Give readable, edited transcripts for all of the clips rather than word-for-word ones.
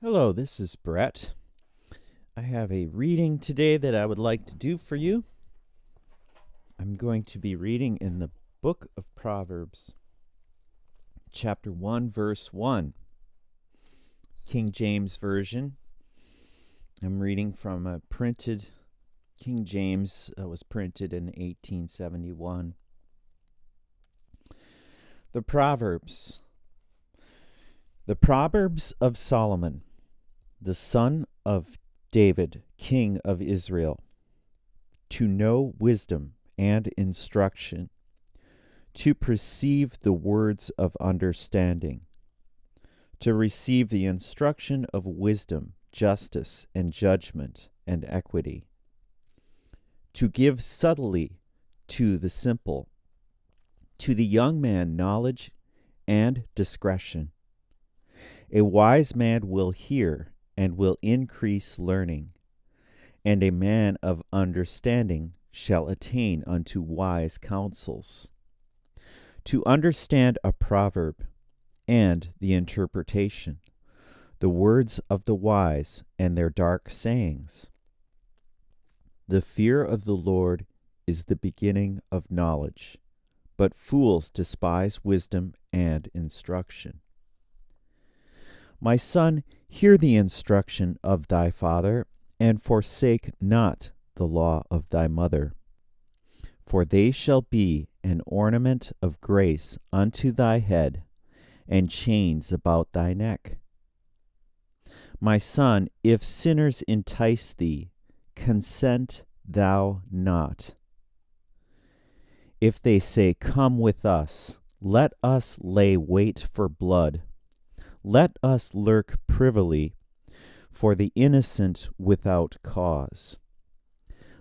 Hello, this is Brett. I have a reading today that I would like to do for you. I'm going to be reading in the Book of Proverbs Chapter 1, verse 1, King James Version. I'm reading from a printed King James was printed in 1871. The Proverbs of Solomon, the son of David, king of Israel, to know wisdom and instruction, to perceive the words of understanding, to receive the instruction of wisdom, justice, and judgment, and equity, to give subtly to the simple, to the young man knowledge and discretion. A wise man will hear and will increase learning, and a man of understanding shall attain unto wise counsels. To understand a proverb and the interpretation, the words of the wise and their dark sayings. The fear of the Lord is the beginning of knowledge, but fools despise wisdom and instruction. My son, hear the instruction of thy father, and forsake not the law of thy mother. For they shall be an ornament of grace unto thy head, and chains about thy neck. My son, if sinners entice thee, consent thou not. If they say, Come with us, let us lay wait for blood. Let us lurk privily for the innocent without cause.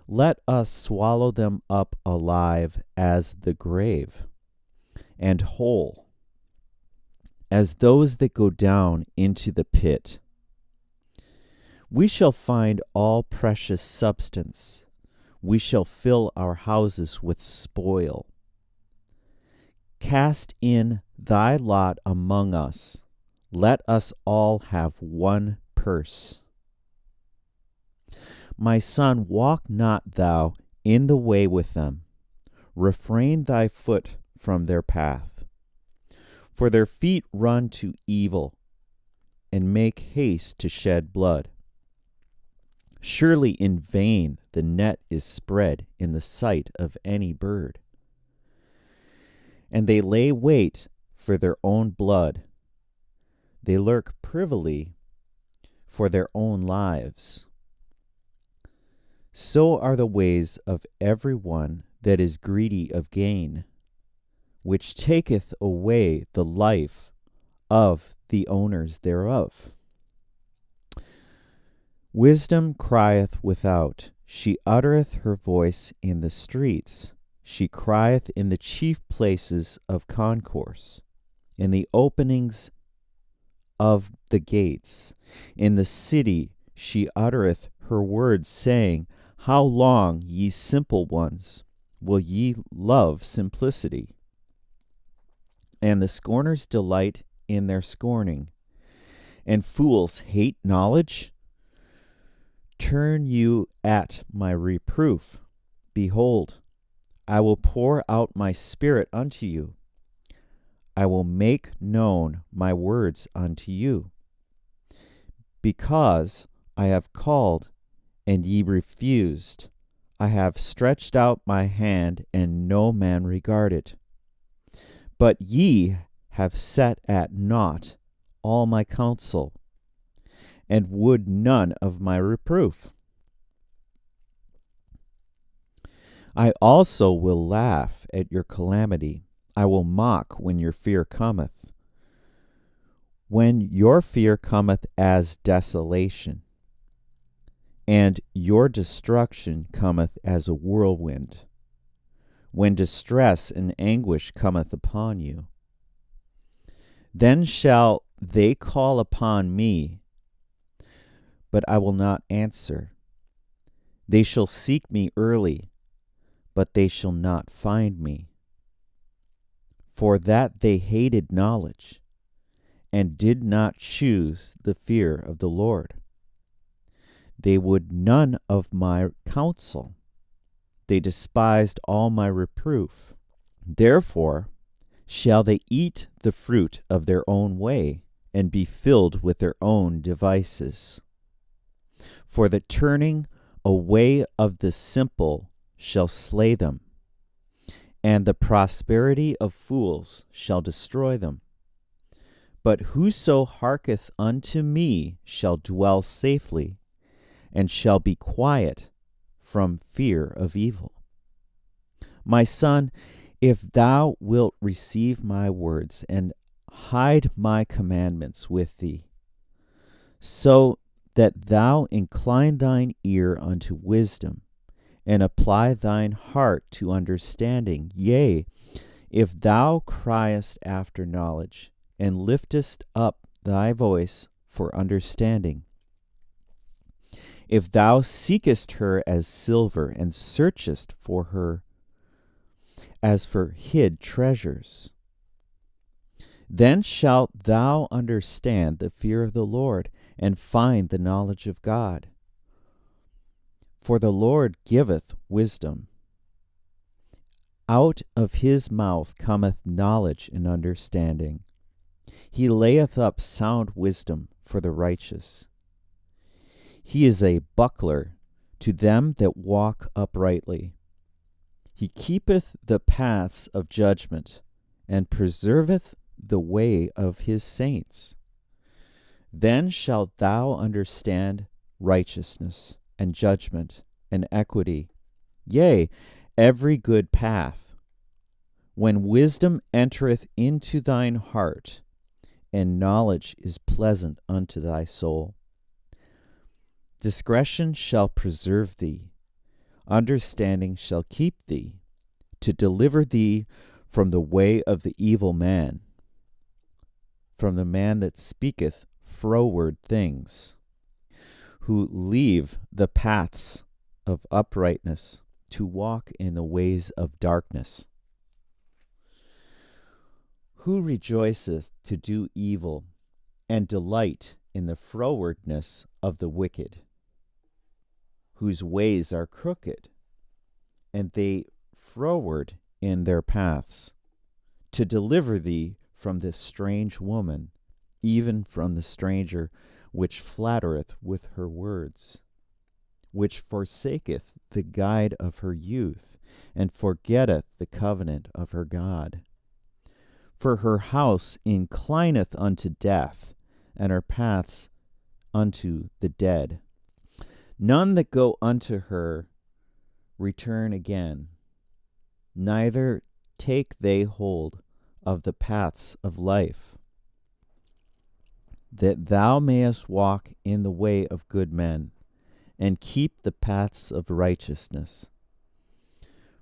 Let us swallow them up alive as the grave, and whole as those that go down into the pit. We shall find all precious substance. We shall fill our houses with spoil. Cast in thy lot among us. Let us all have one purse. My son, walk not thou in the way with them. Refrain thy foot from their path. For their feet run to evil, and make haste to shed blood. Surely in vain the net is spread in the sight of any bird. And they lay wait for their own blood. They lurk privily for their own lives. So are the ways of every one that is greedy of gain, which taketh away the life of the owners thereof. Wisdom crieth without, she uttereth her voice in the streets, she crieth in the chief places of concourse, in the openings of the gates. In the city she uttereth her words, saying, How long, ye simple ones, will ye love simplicity? And the scorners delight in their scorning, and fools hate knowledge. Turn you at my reproof. Behold, I will pour out my spirit unto you. I will make known my words unto you. Because I have called, and ye refused, I have stretched out my hand, and no man regarded. But ye have set at naught all my counsel, and would none of my reproof. I also will laugh at your calamity. I will mock when your fear cometh. When your fear cometh as desolation, and your destruction cometh as a whirlwind, when distress and anguish cometh upon you. Then shall they call upon me, but I will not answer. They shall seek me early, but they shall not find me. For that they hated knowledge, and did not choose the fear of the Lord. They would none of my counsel. They despised all my reproof. Therefore shall they eat the fruit of their own way, and be filled with their own devices. For the turning away of the simple shall slay them, and the prosperity of fools shall destroy them. But whoso hearketh unto me shall dwell safely, and shall be quiet from fear of evil. My son, if thou wilt receive my words, and hide my commandments with thee, so that thou incline thine ear unto wisdom, and apply thine heart to understanding, yea, if thou criest after knowledge, and liftest up thy voice for understanding, if thou seekest her as silver, and searchest for her as for hid treasures, then shalt thou understand the fear of the Lord, and find the knowledge of God. For the Lord giveth wisdom. Out of his mouth cometh knowledge and understanding. He layeth up sound wisdom for the righteous. He is a buckler to them that walk uprightly. He keepeth the paths of judgment, and preserveth the way of his saints. Then shalt thou understand righteousness, and judgment, and equity, yea, every good path. When wisdom entereth into thine heart, and knowledge is pleasant unto thy soul. Discretion shall preserve thee, understanding shall keep thee, to deliver thee from the way of the evil man, from the man that speaketh froward things, who leave the paths of uprightness to walk in the ways of darkness, who rejoiceth to do evil, and delight in the frowardness of the wicked, whose ways are crooked, and they froward in their paths, to deliver thee from this strange woman, even from the stranger which flattereth with her words, which forsaketh the guide of her youth, and forgetteth the covenant of her God. For her house inclineth unto death, and her paths unto the dead. None that go unto her return again, neither take they hold of the paths of life, that thou mayest walk in the way of good men, and keep the paths of righteousness.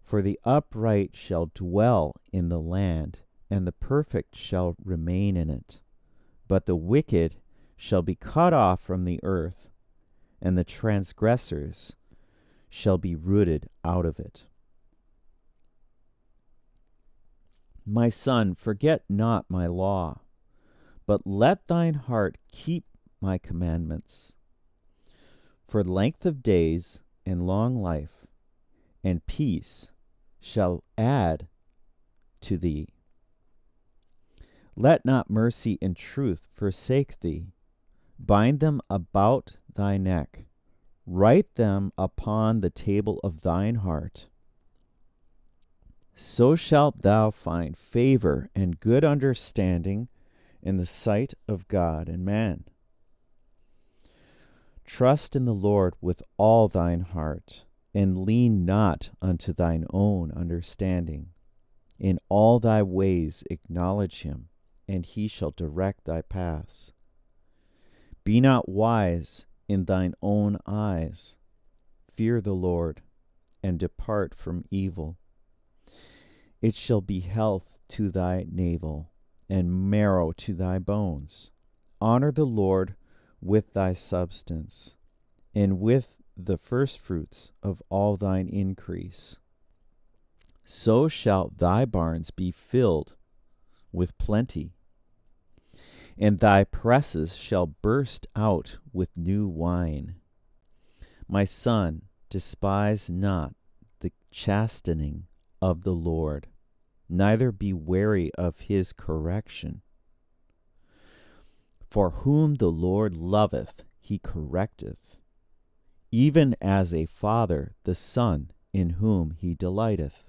For the upright shall dwell in the land, and the perfect shall remain in it. But the wicked shall be cut off from the earth, and the transgressors shall be rooted out of it. My son, forget not my law, but let thine heart keep my commandments. For length of days and long life and peace shall add to thee. Let not mercy and truth forsake thee. Bind them about thy neck. Write them upon the table of thine heart. So shalt thou find favor and good understanding in the sight of God and man. Trust in the Lord with all thine heart, and lean not unto thine own understanding. In all thy ways acknowledge him, and he shall direct thy paths. Be not wise in thine own eyes. Fear the Lord, and depart from evil. It shall be health to thy navel, and marrow to thy bones. Honor the Lord with thy substance, and with the firstfruits of all thine increase. So shall thy barns be filled with plenty, and thy presses shall burst out with new wine. My son, despise not the chastening of the Lord, neither be weary of his correction. For whom the Lord loveth, he correcteth, even as a father the son in whom he delighteth.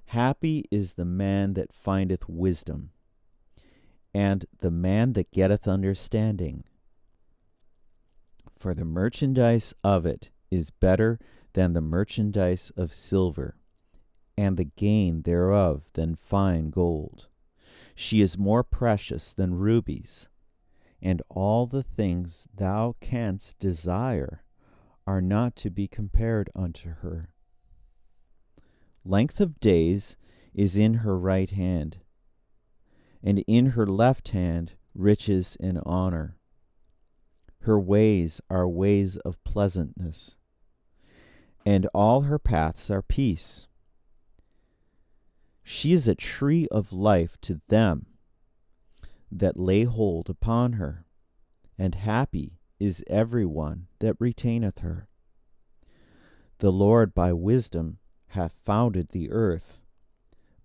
Happy is the man that findeth wisdom, and the man that getteth understanding. For the merchandise of it is better than the merchandise of silver, and the gain thereof than fine gold. She is more precious than rubies, and all the things thou canst desire are not to be compared unto her. Length of days is in her right hand, and in her left hand riches and honor. Her ways are ways of pleasantness, and all her paths are peace. She is a tree of life to them that lay hold upon her, and happy is every one that retaineth her. The Lord by wisdom hath founded the earth,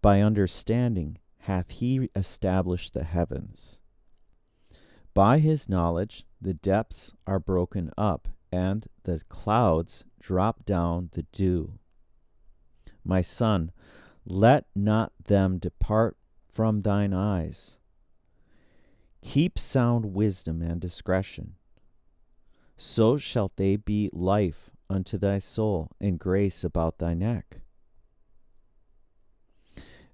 by understanding hath he established the heavens. By his knowledge the depths are broken up, and the clouds drop down the dew. My son, let not them depart from thine eyes. Keep sound wisdom and discretion. So shall they be life unto thy soul, and grace about thy neck.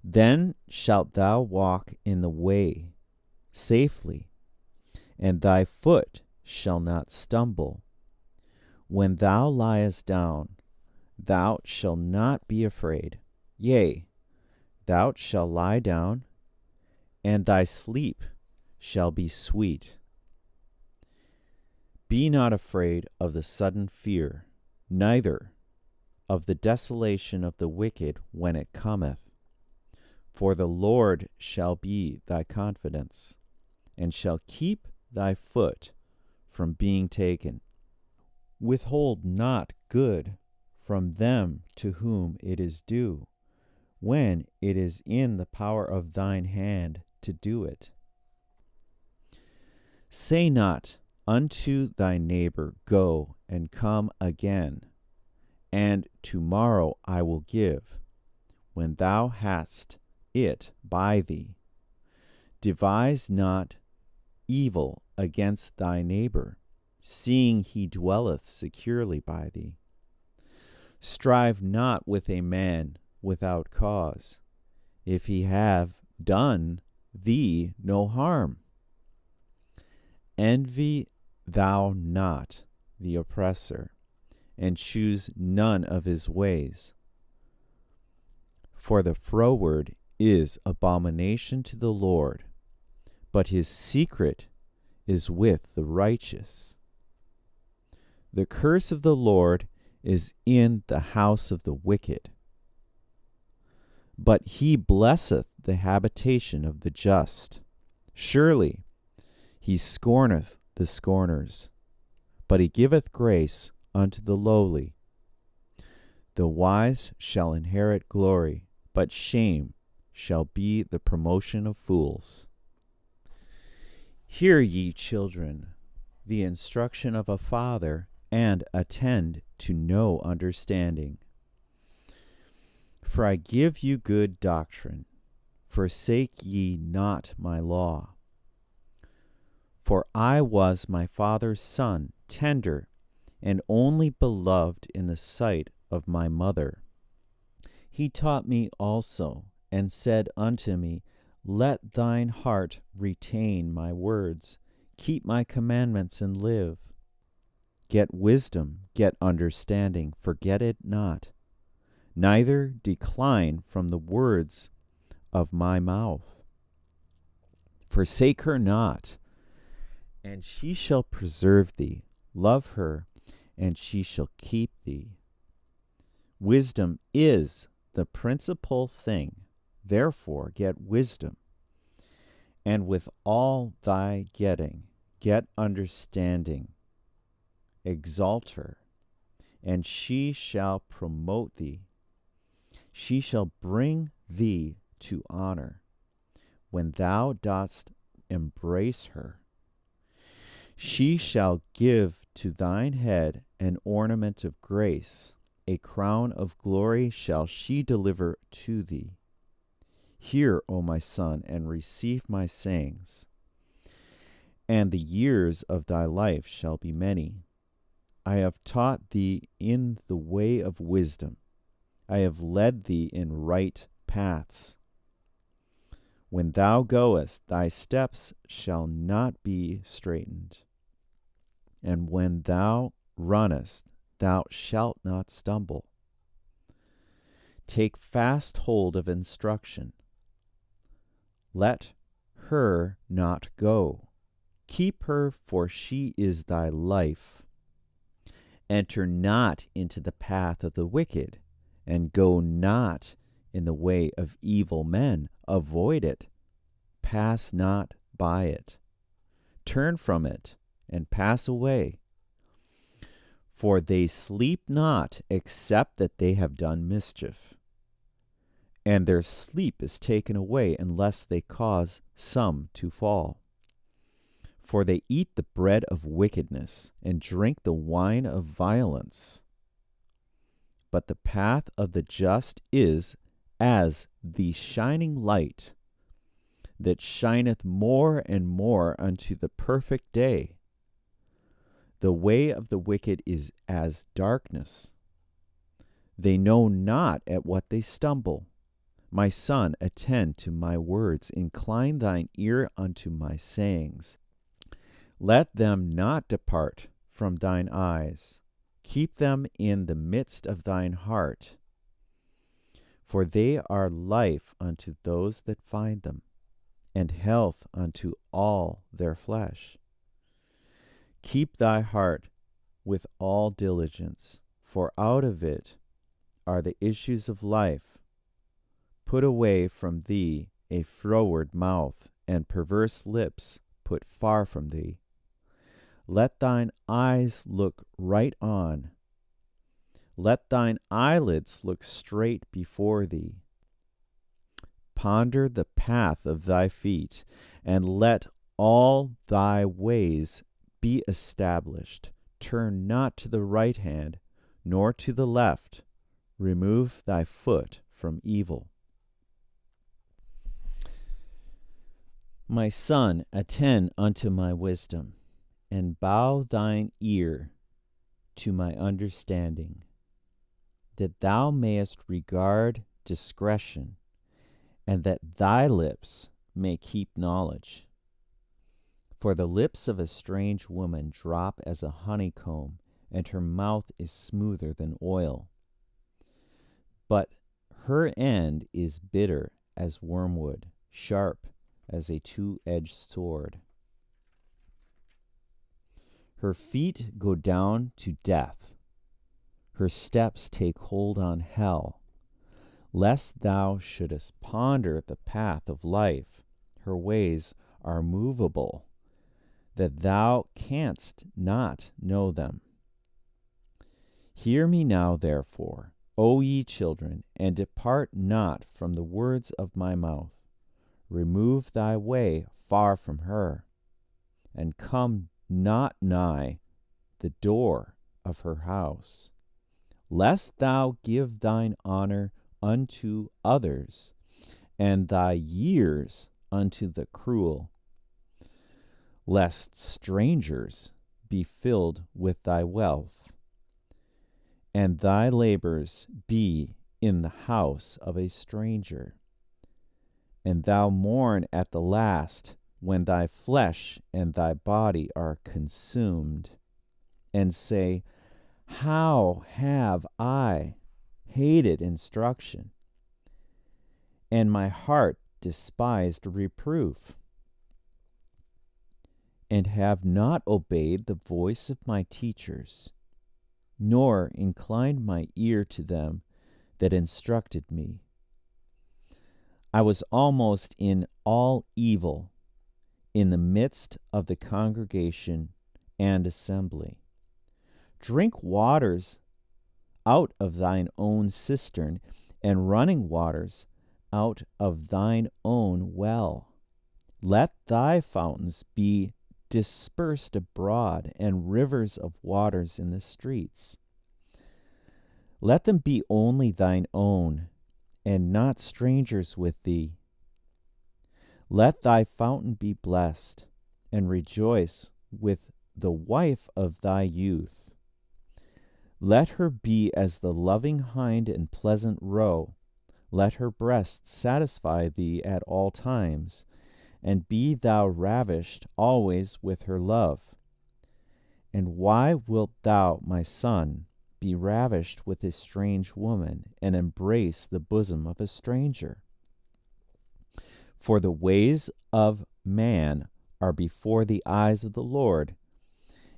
Then shalt thou walk in the way safely, and thy foot shall not stumble. When thou liest down, thou shalt not be afraid. Yea, thou shalt lie down, and thy sleep shall be sweet. Be not afraid of the sudden fear, neither of the desolation of the wicked when it cometh. For the Lord shall be thy confidence, and shall keep thy foot from being taken. Withhold not good from them to whom it is due, when it is in the power of thine hand to do it. Say not unto thy neighbor, Go and come again, and tomorrow I will give, when thou hast it by thee. Devise not evil against thy neighbor, seeing he dwelleth securely by thee. Strive not with a man without cause, if he have done thee no harm. Envy thou not the oppressor, and choose none of his ways. For the froward is abomination to the Lord, but his secret is with the righteous. The curse of the Lord is in the house of the wicked, but he blesseth the habitation of the just. Surely he scorneth the scorners, but he giveth grace unto the lowly. The wise shall inherit glory, but shame shall be the promotion of fools. Hear ye, children, the instruction of a father, and attend to no understanding. For I give you good doctrine. Forsake ye not my law. For I was my father's son, tender, and only beloved in the sight of my mother. He taught me also, and said unto me, Let thine heart retain my words, keep my commandments, and live. Get wisdom, get understanding, forget it not, neither decline from the words of my mouth. Forsake her not, and she shall preserve thee. Love her, and she shall keep thee. Wisdom is the principal thing. Therefore get wisdom, And with all thy getting, get understanding. Exalt her, and she shall promote thee. She shall bring thee to honor when thou dost embrace her. She shall give to thine head an ornament of grace, a crown of glory shall she deliver to thee. Hear, O my son, and receive my sayings, and the years of thy life shall be many. I have taught thee in the way of wisdom. I have led thee in right paths. When thou goest, thy steps shall not be straitened. And when thou runnest, thou shalt not stumble. Take fast hold of instruction. Let her not go. Keep her, for she is thy life. Enter not into the path of the wicked, and go not in the way of evil men. Avoid it. Pass not by it. Turn from it, and pass away. For they sleep not, except that they have done mischief. And their sleep is taken away, unless they cause some to fall. For they eat the bread of wickedness, and drink the wine of violence. But the path of the just is as the shining light, that shineth more and more unto the perfect day. The way of the wicked is as darkness. They know not at what they stumble. My son, attend to my words, incline thine ear unto my sayings. Let them not depart from thine eyes. Keep them in the midst of thine heart. For they are life unto those that find them, and health unto all their flesh. Keep thy heart with all diligence, for out of it are the issues of life. Put away from thee a froward mouth, and perverse lips put far from thee. Let thine eyes look right on. Let thine eyelids look straight before thee. Ponder the path of thy feet, and let all thy ways be established. Turn not to the right hand, nor to the left. Remove thy foot from evil. My son, attend unto my wisdom, and bow thine ear to my understanding, that thou mayest regard discretion, and that thy lips may keep knowledge. For the lips of a strange woman drop as a honeycomb, and her mouth is smoother than oil. But her end is bitter as wormwood, sharp as a two-edged sword. Her feet go down to death. Her steps take hold on hell. Lest thou shouldest ponder the path of life, her ways are movable, that thou canst not know them. Hear me now, therefore, O ye children, and depart not from the words of my mouth. Remove thy way far from her, and come not nigh the door of her house, lest thou give thine honor unto others, and thy years unto the cruel, lest strangers be filled with thy wealth, and thy labors be in the house of a stranger, and thou mourn at the last, when thy flesh and thy body are consumed, and say, How have I hated instruction, and my heart despised reproof, and have not obeyed the voice of my teachers, nor inclined my ear to them that instructed me. I was almost in all evil, in the midst of the congregation and assembly. Drink waters out of thine own cistern, and running waters out of thine own well. Let thy fountains be dispersed abroad, and rivers of waters in the streets. Let them be only thine own, and not strangers with thee. Let thy fountain be blessed, and rejoice with the wife of thy youth. Let her be as the loving hind and pleasant roe. Let her breasts satisfy thee at all times, and be thou ravished always with her love. And why wilt thou, my son, be ravished with a strange woman, and embrace the bosom of a stranger? For the ways of man are before the eyes of the Lord,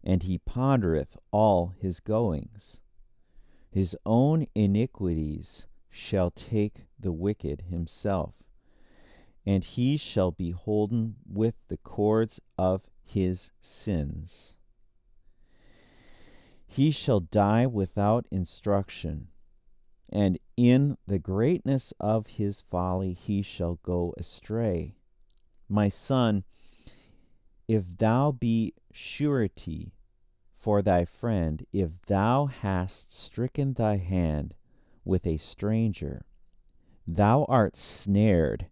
and he pondereth all his goings. His own iniquities shall take the wicked himself, and he shall be holden with the cords of his sins. He shall die without instruction, and in the greatness of his folly he shall go astray. My son, if thou be surety for thy friend, if thou hast stricken thy hand with a stranger, thou art snared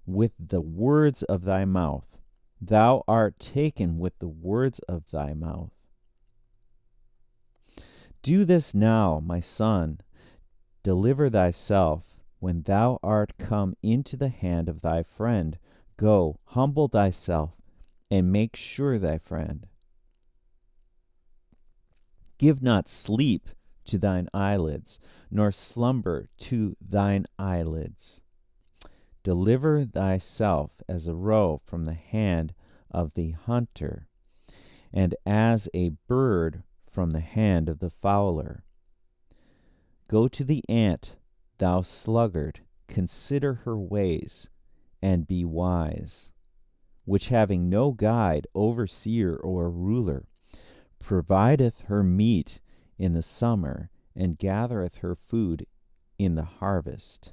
with the words of thy mouth. Thou art taken with the words of thy mouth. Do this now, my son. Deliver thyself when thou art come into the hand of thy friend. Go, humble thyself, and make sure thy friend. Give not sleep to thine eyelids, nor slumber to thine eyelids. Deliver thyself as a roe from the hand of the hunter, and as a bird from the hand of the fowler. Go to the ant, thou sluggard, consider her ways, and be wise, which having no guide, overseer, or ruler, provideth her meat in the summer, and gathereth her food in the harvest.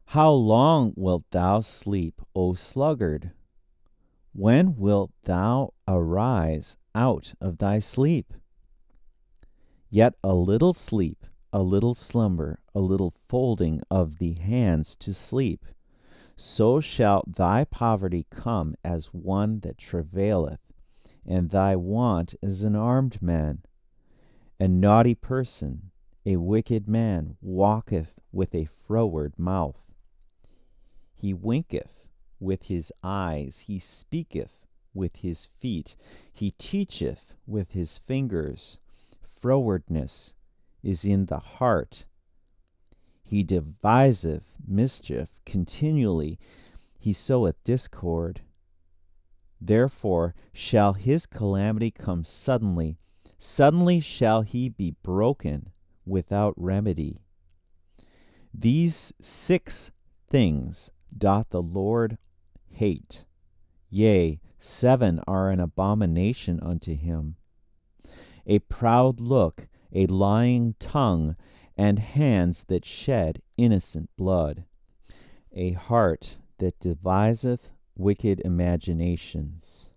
How long wilt thou sleep, O sluggard? When wilt thou arise out of thy sleep? Yet a little sleep, a little slumber, a little folding of the hands to sleep. So shall thy poverty come as one that travaileth, and thy want as an armed man. A naughty person, a wicked man, walketh with a froward mouth. He winketh with his eyes, he speaketh with his feet, he teacheth with his fingers. Frowardness is in the heart. He deviseth mischief continually, he soweth discord. Therefore shall his calamity come suddenly, suddenly shall he be broken without remedy. These 6 things doth the Lord hate, yea, 7 are an abomination unto him: a proud look, a lying tongue, and hands that shed innocent blood, a heart that deviseth wicked imaginations,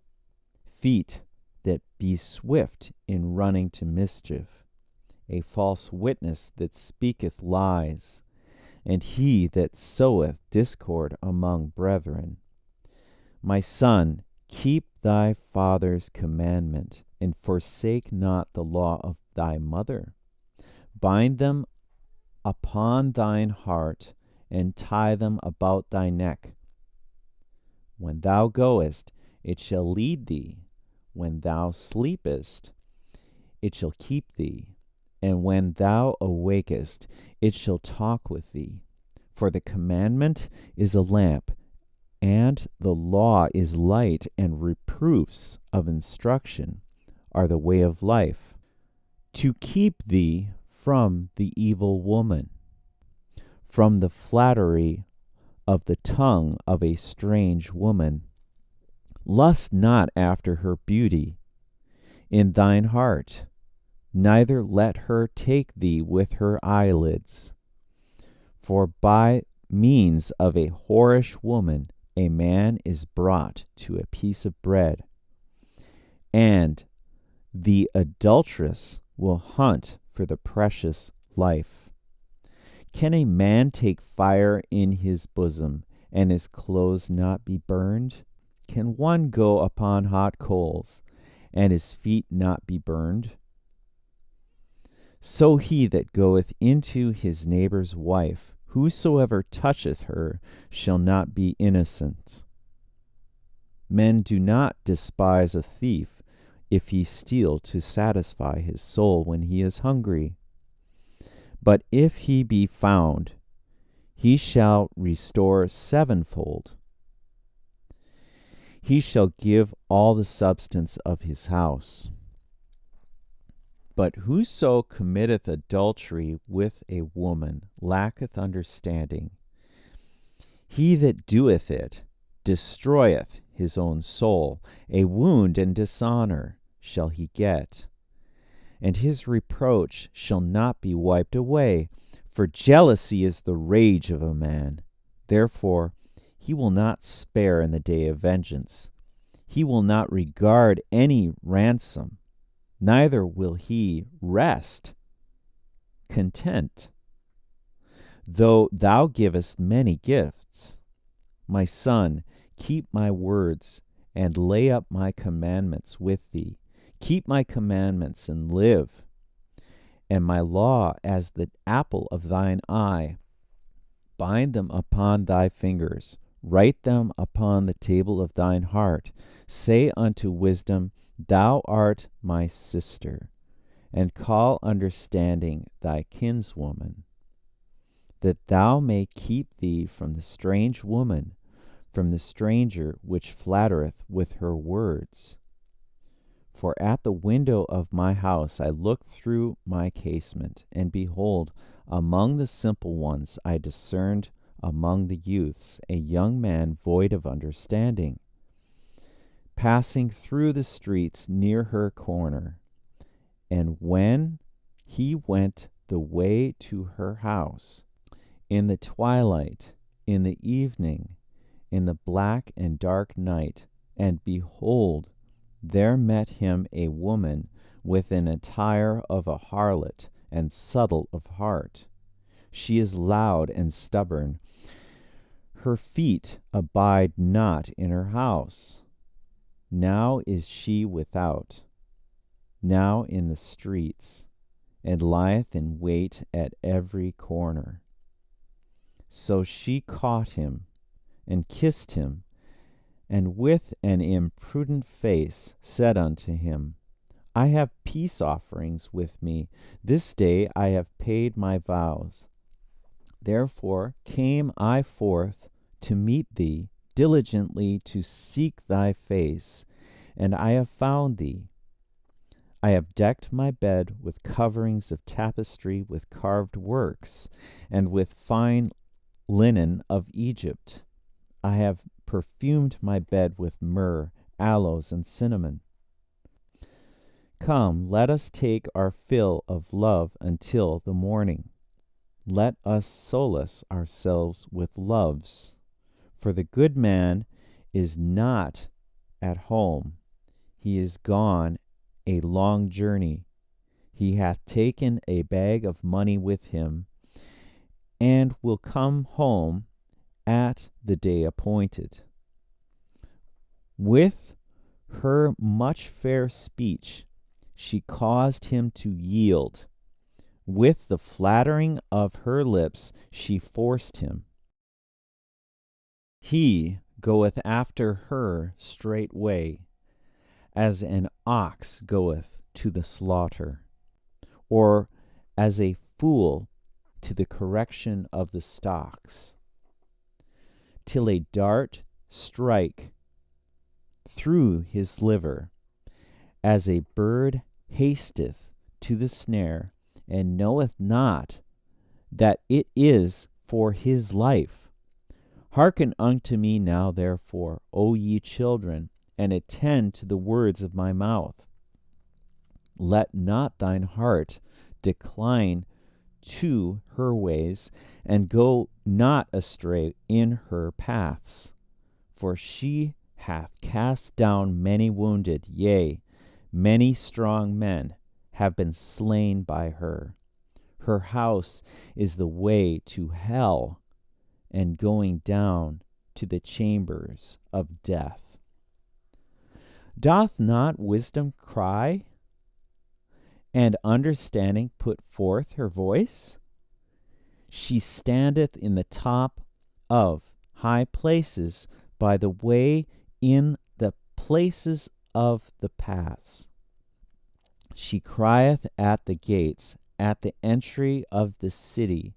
feet that be swift in running to mischief, a false witness that speaketh lies, and he that soweth discord among brethren. My son, keep thy father's commandment, and forsake not the law of thy mother. Bind them upon thine heart, and tie them about thy neck. When thou goest, it shall lead thee. When thou sleepest, it shall keep thee. And when thou awakest, it shall talk with thee. For the commandment is a lamp, and the law is light, and reproofs of instruction are the way of life, to keep thee from the evil woman, from the flattery of the tongue of a strange woman. Lust not after her beauty in thine heart, neither let her take thee with her eyelids. For by means of a whorish woman a man is brought to a piece of bread, and the adulteress will hunt for the precious life. Can a man take fire in his bosom, and his clothes not be burned? Can one go upon hot coals, and his feet not be burned? So he that goeth into his neighbor's wife, whosoever toucheth her, shall not be innocent. Men do not despise a thief if he steal to satisfy his soul when he is hungry. But if he be found, he shall restore sevenfold. He shall give all the substance of his house. But whoso committeth adultery with a woman lacketh understanding. He that doeth it destroyeth his own soul. A wound and dishonor shall he get, and his reproach shall not be wiped away. For jealousy is the rage of a man. Therefore he will not spare in the day of vengeance. He will not regard any ransom, neither will he rest content, though thou givest many gifts. My son, keep my words, and lay up my commandments with thee. Keep my commandments and live, and my law as the apple of thine eye. Bind them upon thy fingers, write them upon the table of thine heart. Say unto wisdom, Thou art my sister, and call understanding thy kinswoman, that thou may keep thee from the strange woman, from the stranger which flattereth with her words. For at the window of my house I looked through my casement, and behold, among the simple ones I discerned among the youths a young man void of understanding, passing through the streets near her corner. And when he went the way to her house, in the twilight, in the evening, in the black and dark night, and behold, there met him a woman with an attire of a harlot and subtle of heart. She is loud and stubborn. Her feet abide not in her house. Now is she without, now in the streets, and lieth in wait at every corner. So she caught him and kissed him, and with an imprudent face said unto him, I have peace offerings with me. This day I have paid my vows. Therefore came I forth to meet thee, diligently to seek thy face, and I have found thee. I have decked my bed with coverings of tapestry, with carved works, and with fine linen of Egypt. I have perfumed my bed with myrrh, aloes, and cinnamon. Come, let us take our fill of love until the morning. Let us solace ourselves with loves. For the good man is not at home. He is gone a long journey. He hath taken a bag of money with him, and will come home at the day appointed. With her much fair speech she caused him to yield. With the flattering of her lips she forced him. He goeth after her straightway, as an ox goeth to the slaughter, or as a fool to the correction of the stocks, till a dart strike through his liver, as a bird hasteth to the snare, and knoweth not that it is for his life. Hearken unto me now, therefore, O ye children, and attend to the words of my mouth. Let not thine heart decline to her ways, and go not astray in her paths. For she hath cast down many wounded, yea, many strong men have been slain by her. Her house is the way to hell, and going down to the chambers of death. Doth not wisdom cry, and understanding put forth her voice? She standeth in the top of high places, by the way, in the places of the paths. She crieth at the gates, at the entry of the city,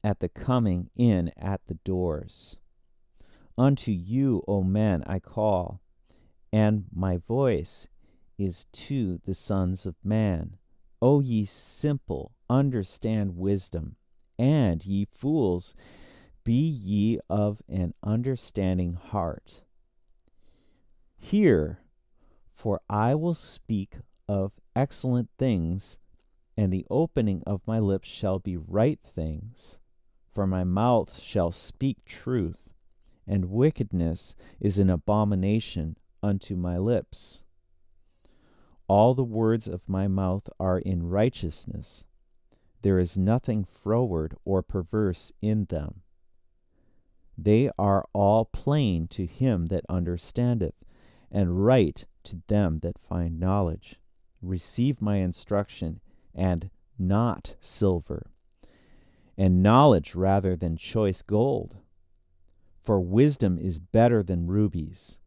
at the coming in at the doors. Unto you, O men, I call, and my voice is to the sons of man. O ye simple, understand wisdom, and ye fools, be ye of an understanding heart. Hear, for I will speak of excellent things, and the opening of my lips shall be right things. For my mouth shall speak truth, and wickedness is an abomination unto my lips. All the words of my mouth are in righteousness. There is nothing froward or perverse in them. They are all plain to him that understandeth, and right to them that find knowledge. Receive my instruction, and not silver, and knowledge rather than choice gold. For wisdom is better than rubies,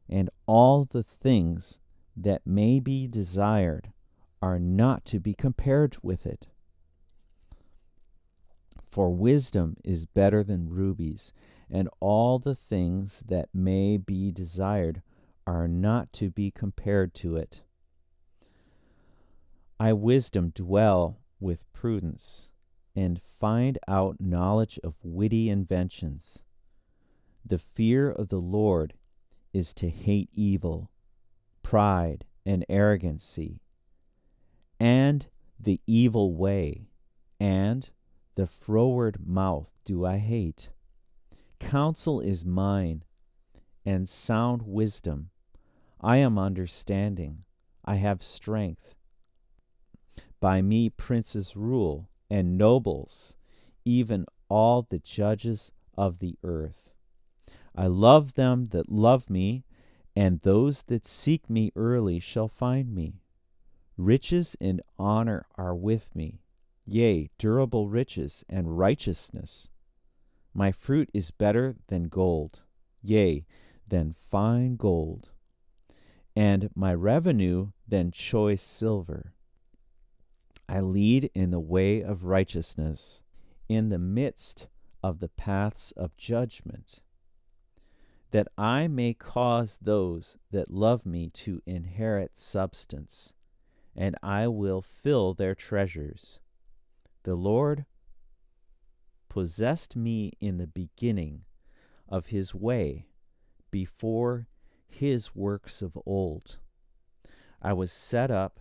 and all the things that may be desired are not to be compared with it. For wisdom is better than rubies, and all the things that may be desired are not to be compared to it. I, wisdom, dwell with prudence, and find out knowledge of witty inventions. The fear of the Lord is to hate evil, pride, and arrogancy, and the evil way, and the froward mouth do I hate. Counsel is mine, and sound wisdom. I am understanding, I have strength. By me princes rule, and nobles, even all the judges of the earth. I love them that love me, and those that seek me early shall find me. Riches and honor are with me, yea, durable riches and righteousness. My fruit is better than gold, yea, than fine gold, and my revenue than choice silver. I lead in the way of righteousness, in the midst of the paths of judgment, that I may cause those that love me to inherit substance, and I will fill their treasures. The Lord possessed me in the beginning of his way, before his works of old. I was set up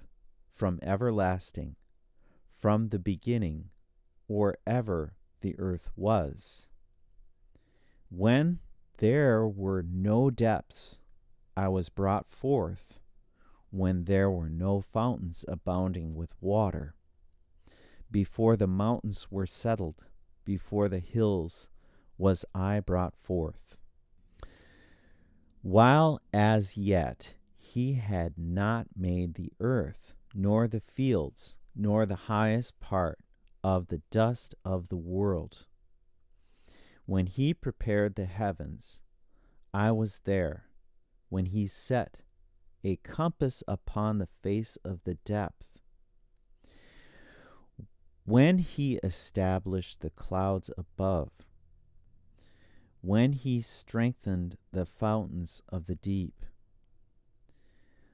from everlasting, from the beginning, or ever the earth was. When there were no depths, I was brought forth, when there were no fountains abounding with water. Before the mountains were settled, before the hills was I brought forth. While as yet he had not made the earth, nor the fields, nor the highest part of the dust of the world. When he prepared the heavens, I was there. When he set a compass upon the face of the depth. When he established the clouds above. When he strengthened the fountains of the deep.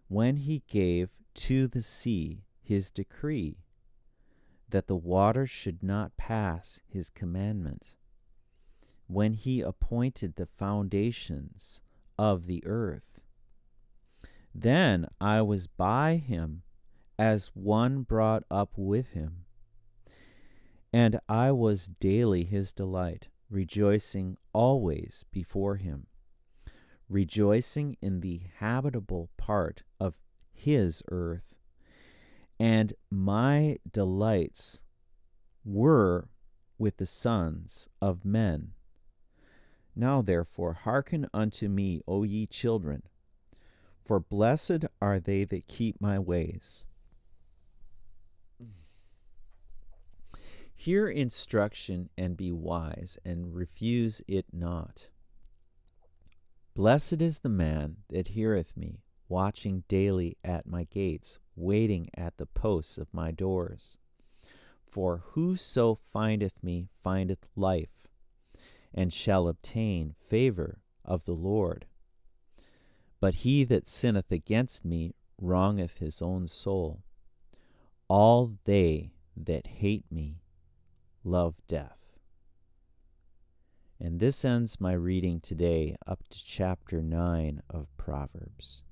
When he gave to the sea his decree, that the waters should not pass his commandment. When he appointed the foundations of the earth. Then I was by him as one brought up with him, and I was daily his delight, rejoicing always before him, rejoicing in the habitable part of his earth. And my delights were with the sons of men. Now therefore hearken unto me, O ye children, for blessed are they that keep my ways. Hear instruction and be wise, and refuse it not. Blessed is the man that heareth me, watching daily at my gates, waiting at the posts of my doors. For whoso findeth me findeth life, and shall obtain favor of the Lord. But he that sinneth against me wrongeth his own soul. All they that hate me love death. And this ends my reading today up to chapter 9 of Proverbs.